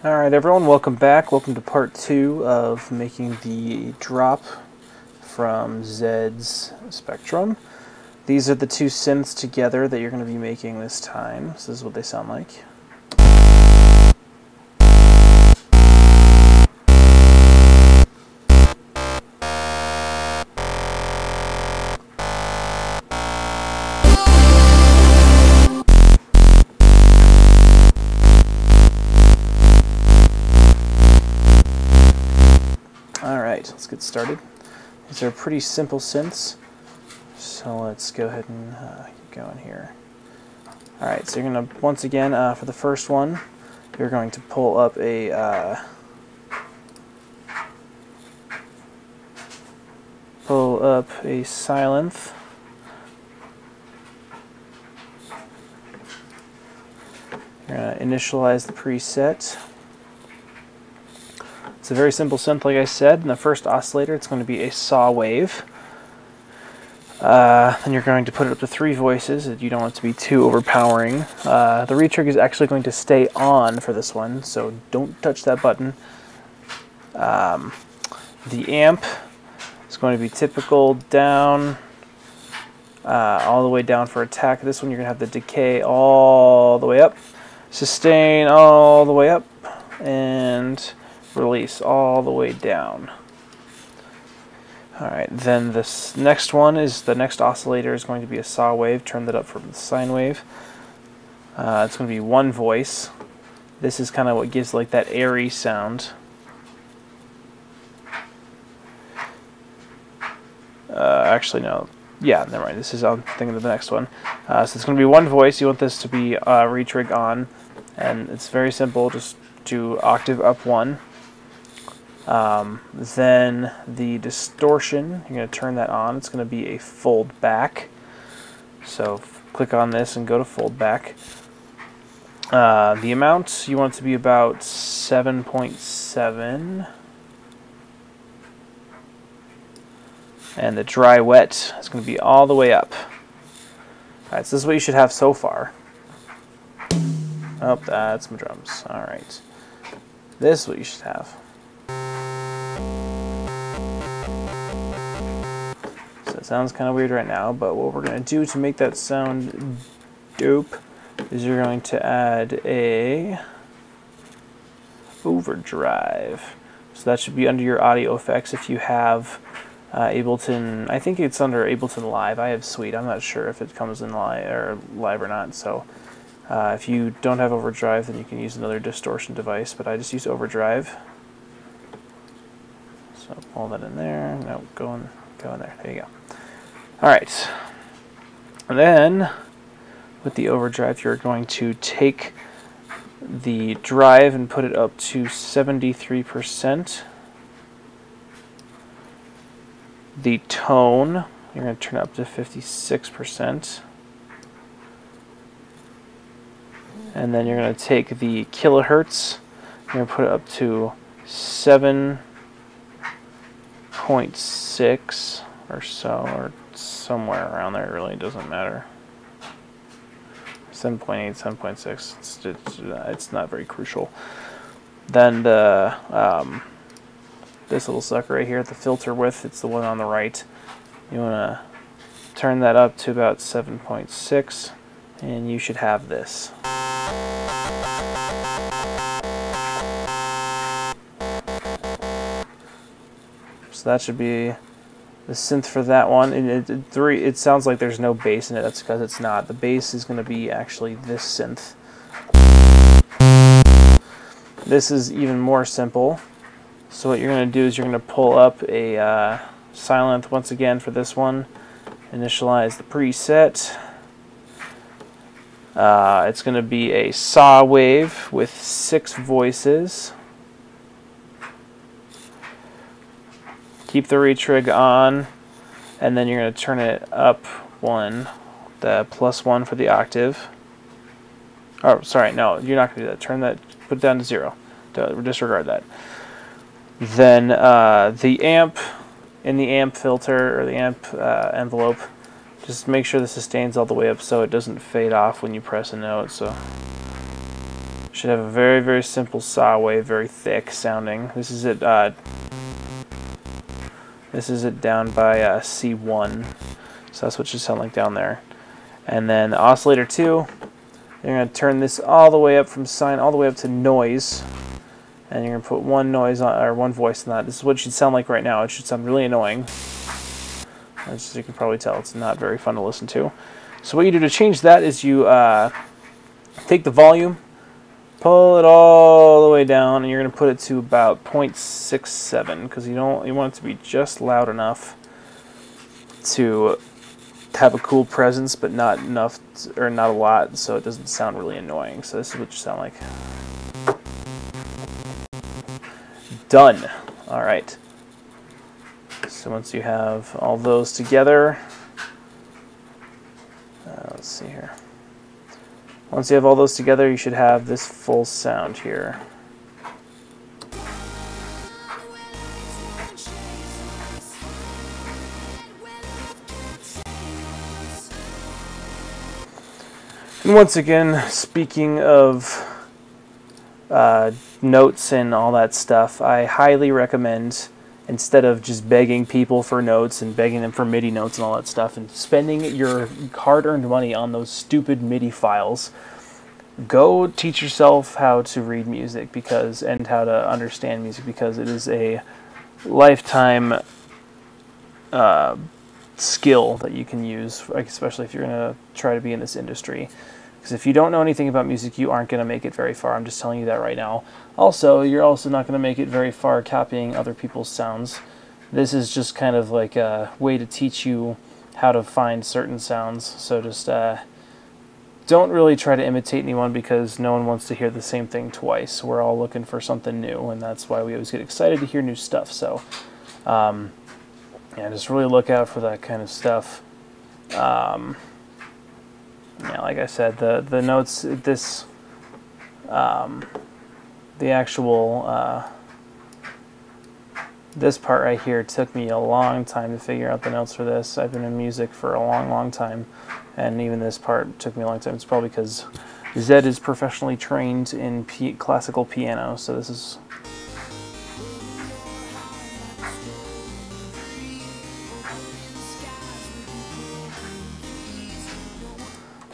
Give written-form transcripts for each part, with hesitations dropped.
Alright everyone, welcome back. Welcome to part 2 of making the drop from Zedd's Spectrum. These are the two synths together that you're going to be making this time. So this is what they sound like. Alright, let's get started. These are pretty simple synths, so let's go ahead and keep going here. Alright, so you're going to, once again, for the first one, you're going to pull up a Sylenth. You're going to initialize the preset. It's a very simple synth, like I said. In the first oscillator, it's going to be a saw wave. Then you're going to put it up to 3 voices. You don't want it to be too overpowering. The retrig is actually going to stay on for this one, so don't touch that button. The amp is going to be typical down, all the way down for attack. This one you're going to have the decay all the way up, sustain all the way up, and release all the way down. Alright, then this next one is the next oscillator is going to be a saw wave. Turn that up from the sine wave. It's going to be 1 voice. This is kind of what gives like that airy sound. Actually, no. Yeah, never mind. This is, I'm thinking of the next one. So it's going to be 1 voice. You want this to be retrig on, and it's very simple. Just do octave up 1. Then the distortion, you're going to turn that on. It's going to be a fold back. So click on this and go to fold back. The amount, you want it to be about 7.7. And the dry wet is going to be all the way up. Alright, so this is what you should have so far. Oh, that's my drums. Alright. This is what you should have. So it sounds kind of weird right now, but what we're going to do to make that sound dope is you're going to add a overdrive. So that should be under your audio effects if you have Ableton. I think it's under Ableton Live. I have Suite. I'm not sure if it comes in live or not. So if you don't have overdrive, then you can use another distortion device, but I just use overdrive. So pull that in there. No, go in there. There you go. Alright. And then with the overdrive, you're going to take the drive and put it up to 73%. The tone, you're going to turn it up to 56%. And then you're going to take the kilohertz, you're going to put it up to 7.6 or so, or somewhere around there. It really doesn't matter. 7.8, 7.6, it's not very crucial. Then the this little sucker right here, the filter width, it's the one on the right. You want to turn that up to about 7.6, and you should have this. So that should be the synth for that one. And it sounds like there's no bass in it. That's because it's not. The bass is going to be actually this synth. This is even more simple. So what you're going to do is you're going to pull up a Sylenth once again for this one. Initialize the preset. It's going to be a saw wave with 6 voices. Keep the retrig on, and then you're going to turn it up 1, the +1 for the octave. Oh, sorry, no, you're not going to do that. Turn that, put it down to 0. Disregard that. Then the amp, in the amp filter, or the amp envelope, just make sure the sustain's all the way up so it doesn't fade off when you press a note. So Should have a very, very simple saw wave, very thick sounding. This is it. This is it down by C1, so that's what it should sound like down there. And then the oscillator 2, you're going to turn this all the way up from sine all the way up to noise, and you're going to put one noise on, or one voice on that. This is what it should sound like right now. It should sound really annoying. As you can probably tell, it's not very fun to listen to. So what you do to change that is you take the volume, pull it all the way down, and you're going to put it to about 0.67 because you want it to be just loud enough to have a cool presence, but not enough or not a lot, so it doesn't sound really annoying. So this is what you sound like. Done. All right. So once you have all those together, let's see here. Once you have all those together, you should have this full sound here. And once again, speaking of notes and all that stuff, I highly recommend, instead of just begging people for notes and begging them for MIDI notes and all that stuff and spending your hard-earned money on those stupid MIDI files, go teach yourself how to read music and how to understand music, because it is a lifetime skill that you can use, especially if you're going to try to be in this industry. Because if you don't know anything about music, you aren't going to make it very far. I'm just telling you that right now. Also, you're also not going to make it very far copying other people's sounds. This is just kind of like a way to teach you how to find certain sounds. So just don't really try to imitate anyone, because no one wants to hear the same thing twice. We're all looking for something new, and that's why we always get excited to hear new stuff. So yeah, just really look out for that kind of stuff. Yeah, like I said, the notes, the actual, this part right here took me a long time to figure out the notes for this. I've been in music for a long, long time, and even this part took me a long time. It's probably because Zedd is professionally trained in classical piano, so this is...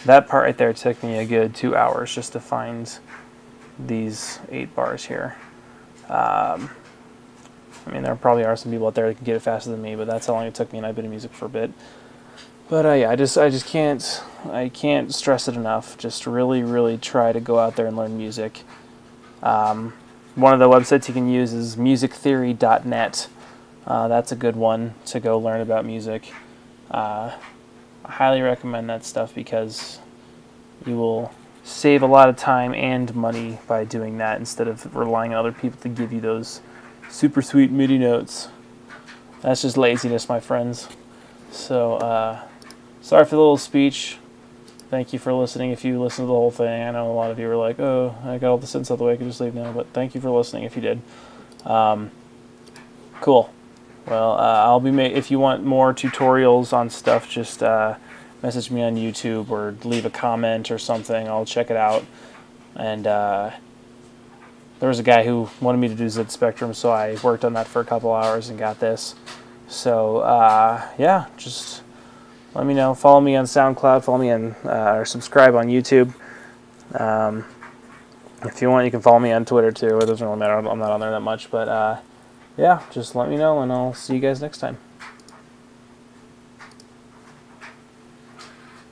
That part right there took me a good 2 hours just to find these 8 bars here. I mean, there probably are some people out there that can get it faster than me, but that's how long it took me, and I've been in music for a bit. But yeah, I just can't stress it enough. Just really, really try to go out there and learn music. One of the websites you can use is musictheory.net. That's a good one to go learn about music. I highly recommend that stuff, because you will save a lot of time and money by doing that instead of relying on other people to give you those super sweet MIDI notes. That's just laziness, my friends. So sorry for the little speech. Thank you for listening if you listened to the whole thing. I know a lot of you were like, oh, I got all the sense out of the way, I can just leave now, but thank you for listening if you did. Cool. Well, I'll be if you want more tutorials on stuff, just message me on YouTube or leave a comment or something. I'll check it out. And there was a guy who wanted me to do Zedd Spectrum, so I worked on that for a couple hours and got this. So yeah, just let me know. Follow me on SoundCloud. Follow me on or subscribe on YouTube. If you want, you can follow me on Twitter too. It doesn't really matter. I'm not on there that much, but yeah, just let me know, and I'll see you guys next time.